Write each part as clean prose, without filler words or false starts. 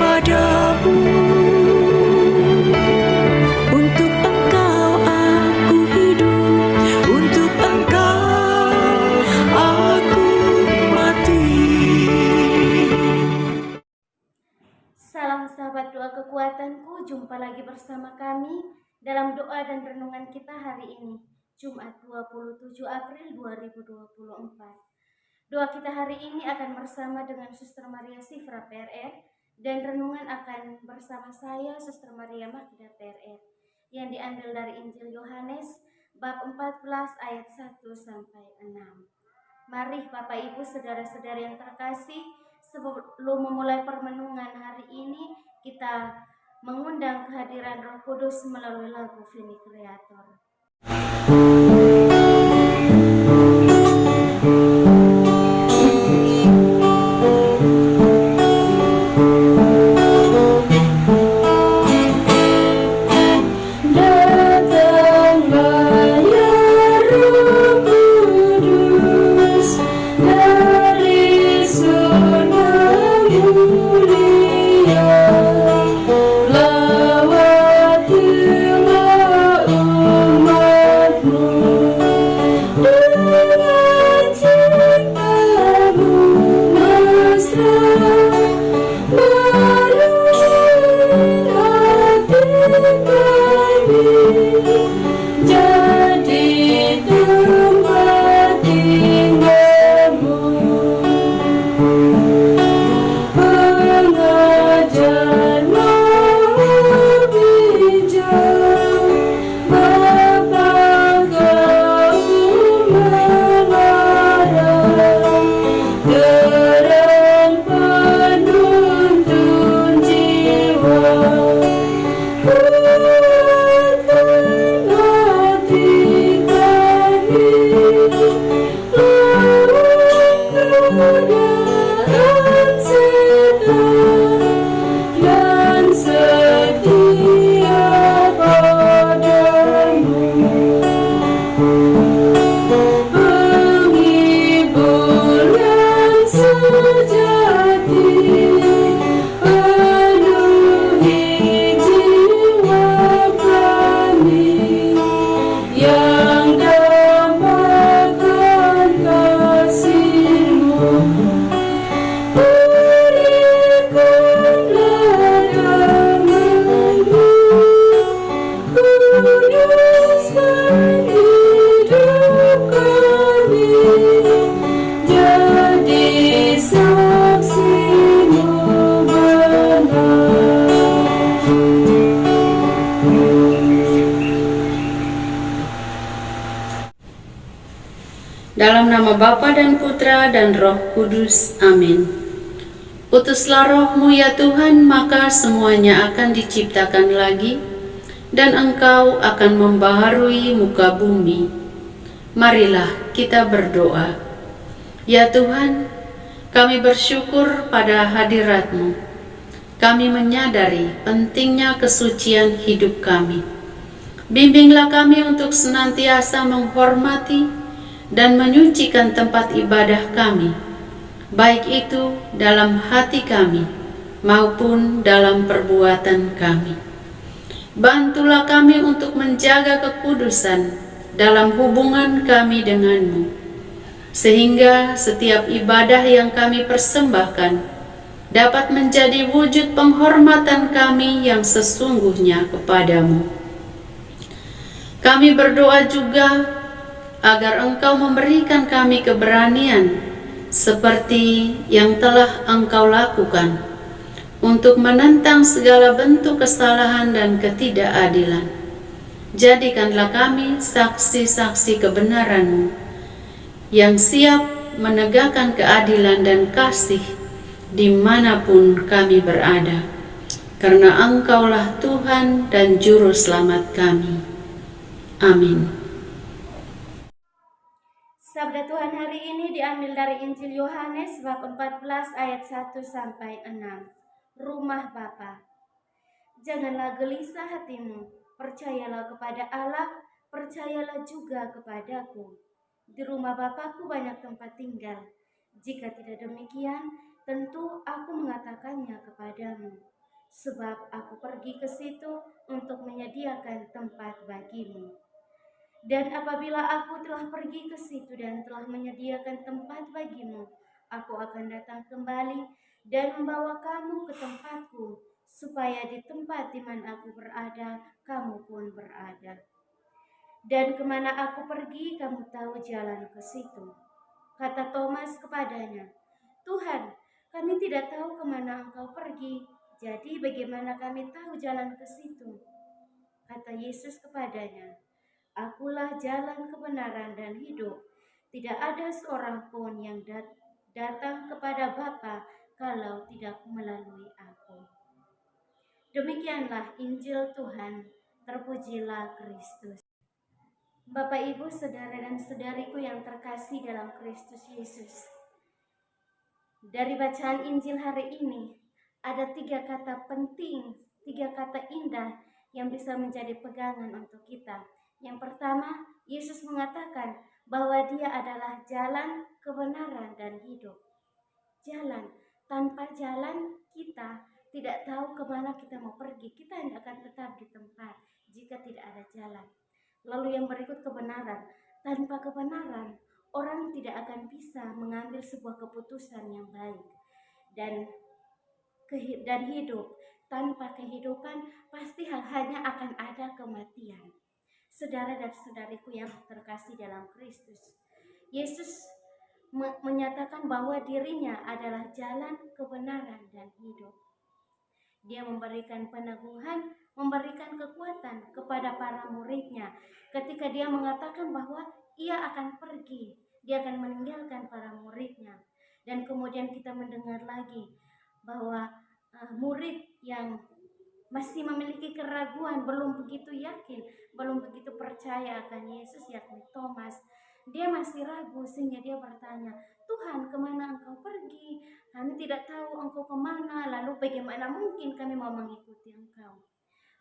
kepadamu. Untuk Engkau aku hidup, untuk Engkau aku mati. Salam sahabat doa kekuatanku, jumpa lagi bersama kami dalam doa dan renungan kita hari ini, Jumat 27 April 2024. Doa kita hari ini akan bersama dengan Suster Maria Sifra PRR dan renungan akan bersama saya, Suster Maria Magda PRR, yang diambil dari Injil Yohanes bab 14 ayat 1 sampai 6. Mari Bapak Ibu saudara-saudari yang terkasih, sebelum memulai permenungan hari ini, kita mengundang kehadiran Roh Kudus melalui lagu Veni Creator. Dalam nama Bapa dan Putra dan Roh Kudus, amin. Utuslah Roh-Mu ya Tuhan, maka semuanya akan diciptakan lagi, dan Engkau akan membaharui muka bumi. Marilah kita berdoa. Ya Tuhan, kami bersyukur pada hadirat-Mu. Kami menyadari pentingnya kesucian hidup kami. Bimbinglah kami untuk senantiasa menghormati dan menyucikan tempat ibadah kami, baik itu dalam hati kami maupun dalam perbuatan kami. Bantulah kami untuk menjaga kekudusan dalam hubungan kami denganmu, sehingga setiap ibadah yang kami persembahkan dapat menjadi wujud penghormatan kami yang sesungguhnya kepadamu. Kami berdoa juga agar Engkau memberikan kami keberanian seperti yang telah Engkau lakukan untuk menentang segala bentuk kesalahan dan ketidakadilan. Jadikanlah kami saksi-saksi kebenaran-Mu yang siap menegakkan keadilan dan kasih dimanapun kami berada, karena Engkaulah Tuhan dan Juru Selamat kami. Amin. Sabda Tuhan hari ini diambil dari Injil Yohanes bab 14 ayat 1 sampai 6. Rumah Bapa. Janganlah gelisah hatimu, percayalah kepada Allah, percayalah juga kepadaku. Di rumah Bapakku banyak tempat tinggal. Jika tidak demikian, tentu aku mengatakannya kepadamu. sebab aku pergi ke situ untuk menyediakan tempat bagimu. Dan apabila aku telah pergi ke situ dan telah menyediakan tempat bagimu, aku akan datang kembali dan membawa kamu ke tempatku, supaya di tempat di mana aku berada, kamu pun berada. Dan kemana aku pergi, kamu tahu jalan ke situ. Kata Thomas kepadanya, Tuhan, kami tidak tahu kemana engkau pergi, jadi bagaimana kami tahu jalan ke situ? Kata Yesus kepadanya, Akulah jalan kebenaran dan hidup. Tidak ada seorang pun yang datang kepada Bapa kalau tidak melalui aku. Demikianlah Injil Tuhan. Terpujilah Kristus. Bapak, Ibu, saudara dan saudariku yang terkasih dalam Kristus Yesus. Dari bacaan Injil hari ini, ada 3 kata penting, 3 kata indah yang bisa menjadi pegangan untuk kita. Yang pertama, Yesus mengatakan bahwa Dia adalah jalan, kebenaran, dan hidup. Jalan. Tanpa jalan, kita tidak tahu kemana kita mau pergi. Kita hanya akan tetap di tempat jika tidak ada jalan. Lalu yang berikut, kebenaran. Tanpa kebenaran, orang tidak akan bisa mengambil sebuah keputusan yang baik. Dan hidup. Tanpa kehidupan, pasti hanya akan ada kematian. Saudara dan saudariku yang terkasih dalam Kristus, Yesus menyatakan bahwa dirinya adalah jalan, kebenaran, dan hidup. Dia memberikan peneguhan, memberikan kekuatan kepada para muridnya ketika dia mengatakan bahwa ia akan pergi, dia akan meninggalkan para muridnya. Dan kemudian kita mendengar lagi bahwa murid yang masih memiliki keraguan, belum begitu yakin, belum begitu percaya akan Yesus, yakni Thomas. Dia masih ragu sehingga dia bertanya, Tuhan, kemana engkau pergi? Kami tidak tahu engkau kemana, lalu bagaimana mungkin kami mau mengikuti engkau?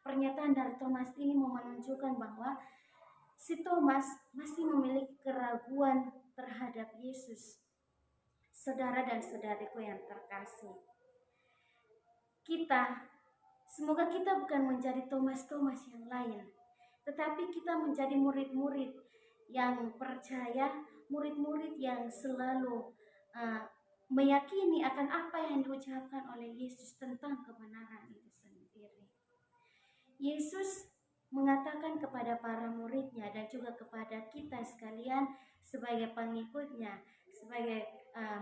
Pernyataan dari Thomas ini mau menunjukkan bahwa si Thomas masih memiliki keraguan terhadap Yesus. Saudara dan saudariku yang terkasih, semoga kita bukan menjadi Thomas-Thomas yang lain, tetapi kita menjadi murid-murid yang percaya, murid-murid yang selalu meyakini akan apa yang diucapkan oleh Yesus tentang kebenaran itu sendiri. Yesus mengatakan kepada para muridnya dan juga kepada kita sekalian sebagai pengikutnya, sebagai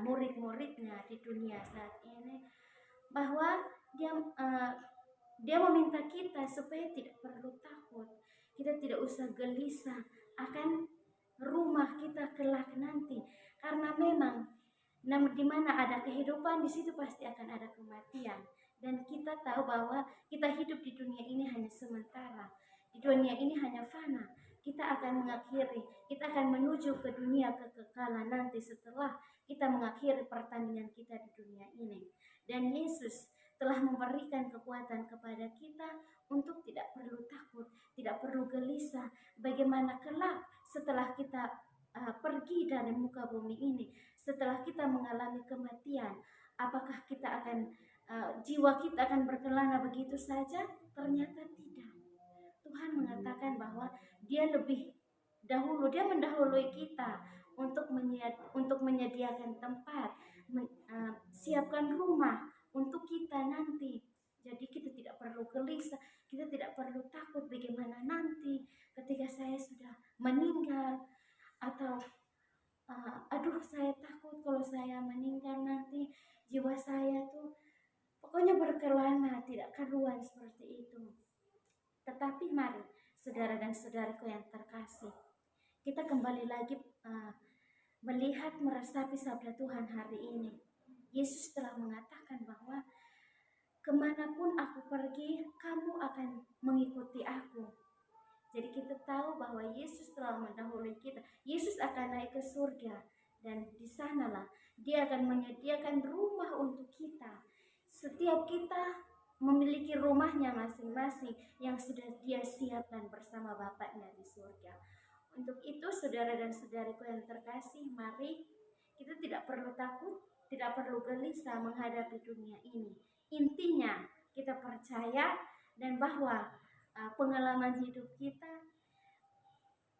murid-muridnya di dunia saat ini, bahwa dia meminta kita supaya tidak perlu takut. Kita tidak usah gelisah akan rumah kita kelak nanti, karena memang di mana ada kehidupan, di situ pasti akan ada kematian. Dan kita tahu bahwa kita hidup di dunia ini hanya sementara, di dunia ini hanya fana. Kita akan mengakhiri, kita akan menuju ke dunia kekekalan nanti setelah kita mengakhiri pertandingan kita di dunia ini. Dan Yesus telah memberikan kekuatan kepada kita untuk tidak perlu takut, tidak perlu gelisah. Bagaimana kelak setelah kita pergi dari muka bumi ini, setelah kita mengalami kematian, apakah kita akan jiwa kita akan berkelana begitu saja? Ternyata tidak. Tuhan mengatakan bahwa Dia lebih dahulu, Dia mendahului kita untuk menyediakan tempat, siapkan rumah untuk kita nanti. Jadi kita tidak perlu gelisah, kita tidak perlu takut bagaimana nanti ketika saya sudah meninggal, atau aduh saya takut kalau saya meninggal nanti jiwa saya tuh pokoknya berkelana, tidak karuan seperti itu. Tetapi mari saudara dan saudariku yang terkasih, kita kembali lagi melihat meresapi sabda Tuhan hari ini. Yesus telah mengatakan bahwa kemanapun aku pergi, kamu akan mengikuti aku. Jadi kita tahu bahwa Yesus telah mendahului kita. Yesus akan naik ke surga, dan di sanalah Dia akan menyediakan rumah untuk kita. Setiap kita memiliki rumahnya masing-masing yang sudah Dia siapkan bersama Bapaknya di surga. Untuk itu saudara dan saudariku yang terkasih, mari kita tidak perlu takut, tidak perlu gelisah menghadapi dunia ini. Intinya kita percaya dan bahwa pengalaman hidup kita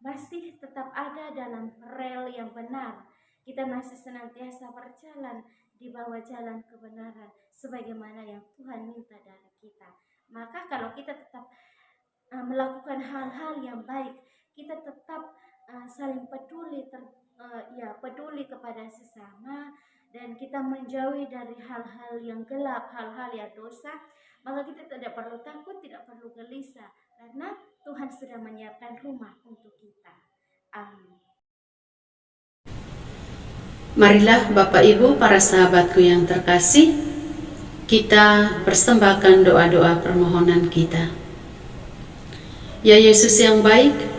masih tetap ada dalam rel yang benar. Kita masih senantiasa berjalan di bawah jalan kebenaran sebagaimana yang Tuhan minta dari kita. Maka kalau kita tetap melakukan hal-hal yang baik, kita tetap saling peduli peduli kepada sesama, dan kita menjauhi dari hal-hal yang gelap, hal-hal yang dosa, maka kita tidak perlu takut, tidak perlu gelisah, karena Tuhan sudah menyiapkan rumah untuk kita. Amin. Marilah Bapak Ibu, para sahabatku yang terkasih, kita persembahkan doa-doa permohonan kita. Ya Yesus yang baik,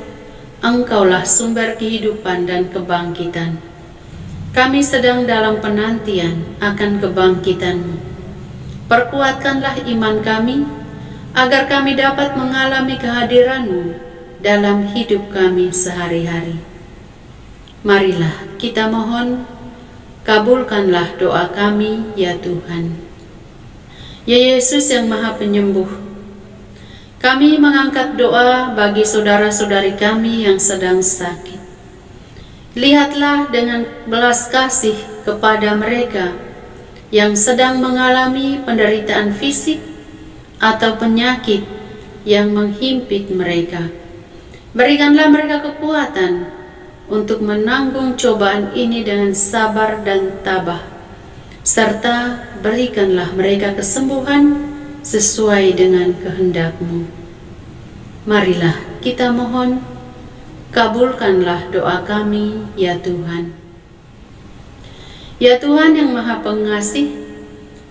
Engkaulah sumber kehidupan dan kebangkitan. Kami sedang dalam penantian akan kebangkitan-Mu. Perkuatkanlah iman kami, agar kami dapat mengalami kehadiran-Mu dalam hidup kami sehari-hari. Marilah kita mohon, kabulkanlah doa kami ya Tuhan. Ya Yesus yang Maha Penyembuh, kami mengangkat doa bagi saudara-saudari kami yang sedang sakit. Lihatlah dengan belas kasih kepada mereka yang sedang mengalami penderitaan fisik atau penyakit yang menghimpit mereka. Berikanlah mereka kekuatan untuk menanggung cobaan ini dengan sabar dan tabah, serta berikanlah mereka kesembuhan sesuai dengan kehendak-Mu. Marilah kita mohon, kabulkanlah doa kami ya Tuhan. Ya Tuhan yang Maha Pengasih,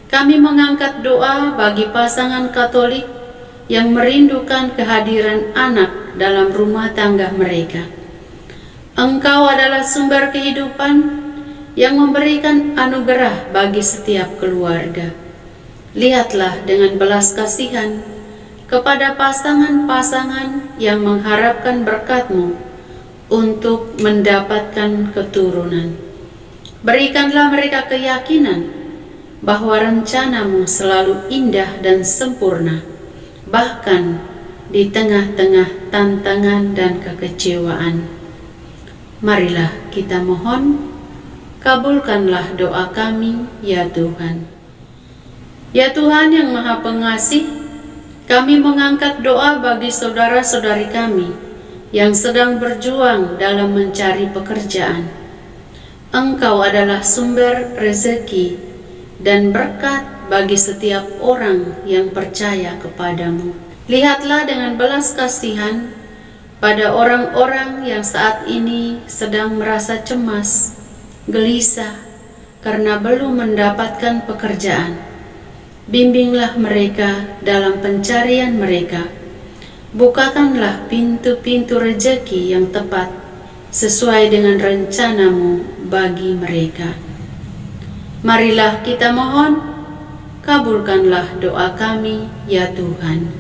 kami mengangkat doa bagi pasangan Katolik yang merindukan kehadiran anak dalam rumah tangga mereka. Engkau adalah sumber kehidupan yang memberikan anugerah bagi setiap keluarga. Lihatlah dengan belas kasihan kepada pasangan-pasangan yang mengharapkan berkat-Mu untuk mendapatkan keturunan. Berikanlah mereka keyakinan bahwa rencana-Mu selalu indah dan sempurna, bahkan di tengah-tengah tantangan dan kekecewaan. Marilah kita mohon, kabulkanlah doa kami ya Tuhan. Ya Tuhan yang Maha Pengasih, kami mengangkat doa bagi saudara-saudari kami yang sedang berjuang dalam mencari pekerjaan. Engkau adalah sumber rezeki dan berkat bagi setiap orang yang percaya kepadamu. Lihatlah dengan belas kasihan pada orang-orang yang saat ini sedang merasa cemas, gelisah karena belum mendapatkan pekerjaan. Bimbinglah mereka dalam pencarian mereka. Bukakanlah pintu-pintu rezeki yang tepat sesuai dengan rencana-Mu bagi mereka. Marilah kita mohon, kabulkanlah doa kami ya Tuhan.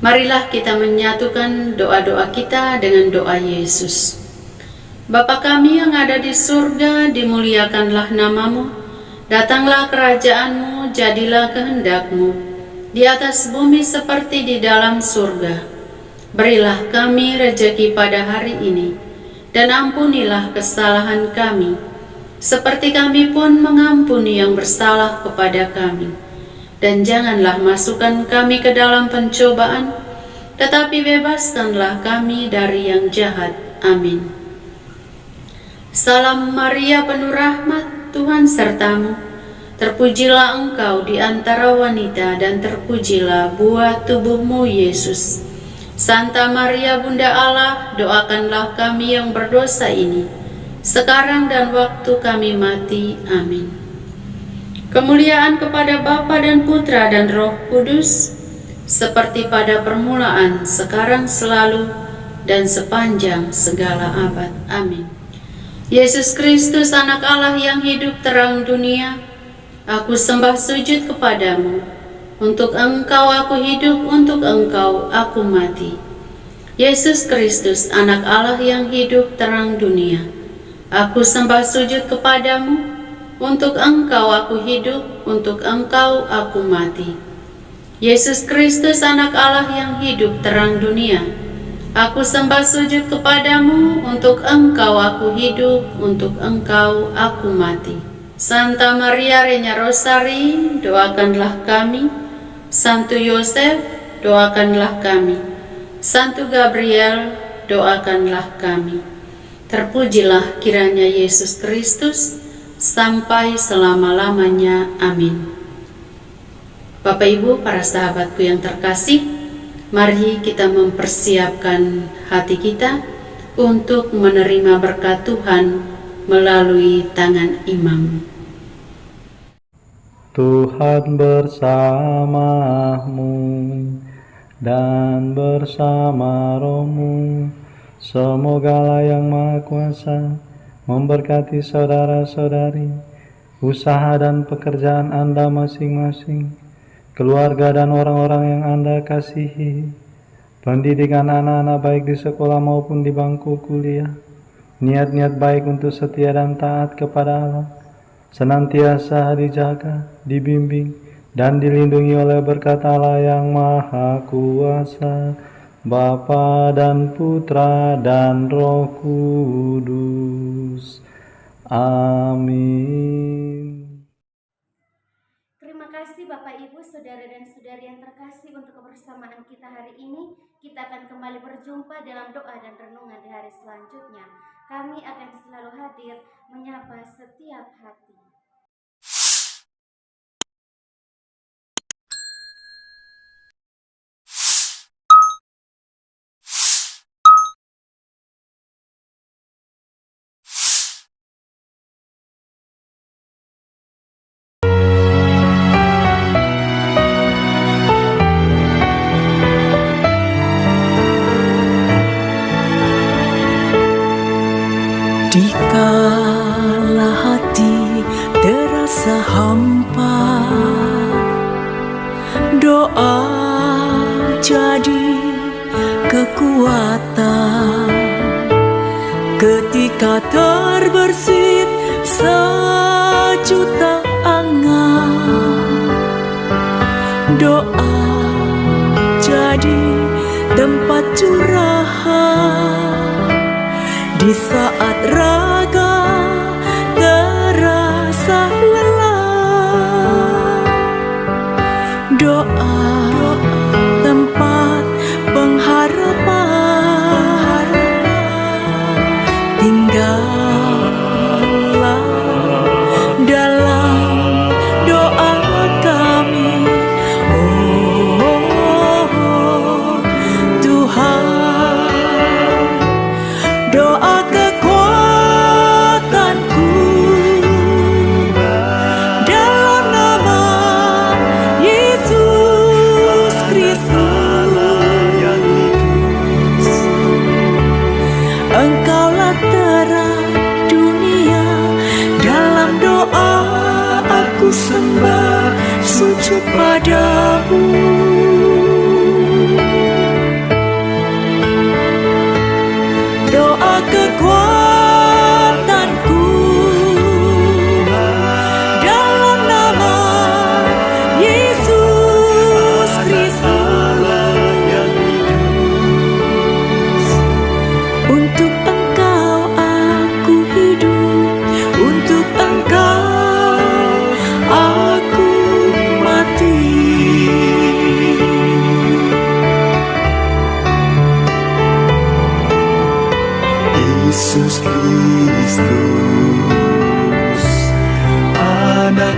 Marilah kita menyatukan doa-doa kita dengan doa Yesus. Bapa kami yang ada di surga, dimuliakanlah nama-Mu. Datanglah kerajaan-Mu, jadilah kehendak-Mu, di atas bumi seperti di dalam surga. Berilah kami rejeki pada hari ini, dan ampunilah kesalahan kami, seperti kami pun mengampuni yang bersalah kepada kami. Dan janganlah masukkan kami ke dalam pencobaan, tetapi bebaskanlah kami dari yang jahat. Amin. Salam Maria, penuh rahmat, Tuhan sertamu. Terpujilah engkau di antara wanita, dan terpujilah buah tubuhmu Yesus. Santa Maria Bunda Allah, doakanlah kami yang berdosa ini, sekarang dan waktu kami mati. Amin. Kemuliaan kepada Bapa dan Putra dan Roh Kudus, seperti pada permulaan, sekarang, selalu, dan sepanjang segala abad. Amin. Yesus Kristus, Anak Allah yang hidup terang dunia, aku sembah sujud kepadamu. Untuk Engkau aku hidup, untuk Engkau aku mati. Yesus Kristus, Anak Allah yang hidup terang dunia, aku sembah sujud kepadamu. Untuk Engkau aku hidup, untuk Engkau aku mati. Yesus Kristus, anak Allah yang hidup terang dunia, aku sembah sujud kepadamu. Untuk Engkau aku hidup, untuk Engkau aku mati. Santa Maria Reina Rosari, doakanlah kami. Santo Yosef, doakanlah kami. Santo Gabriel, doakanlah kami. Terpujilah kiranya Yesus Kristus sampai selama-lamanya. Amin. Bapak Ibu, para sahabatku yang terkasih, mari kita mempersiapkan hati kita untuk menerima berkat Tuhan melalui tangan imam. Tuhan bersamamu dan bersama rohmu. Semogalah yang Maha Kuasa memberkati saudara-saudari, usaha dan pekerjaan Anda masing-masing, keluarga dan orang-orang yang Anda kasihi, pendidikan anak-anak baik di sekolah maupun di bangku kuliah, niat-niat baik untuk setia dan taat kepada Allah, senantiasa dijaga, dibimbing, dan dilindungi oleh berkat Allah yang Maha Kuasa, Bapa dan Putra dan Roh Kudus. Amin. Terima kasih Bapak Ibu, Saudara dan Saudari yang terkasih untuk kebersamaan kita hari ini. Kita akan kembali berjumpa dalam doa dan renungan di hari selanjutnya. Kami akan selalu hadir menyapa setiap hati. Dikala hati terasa hampa, doa jadi kekuatan. Ketika terbersit sejuta angan, doa jadi tempat curahan. Di saat raga terasa lelah, doa tempat pengharapan. Tinggallah dalam doa kami, oh Tuhan. Doa kekuatanku dalam nama Yesus Kristus. Engkaulah terang dunia, dalam doa aku sembah sujud padamu. Doa kekuatanku dalam nama Yesus Kristus. Untuk Engkau aku hidup, untuk Engkau aku mati. Yesus Kristus, anak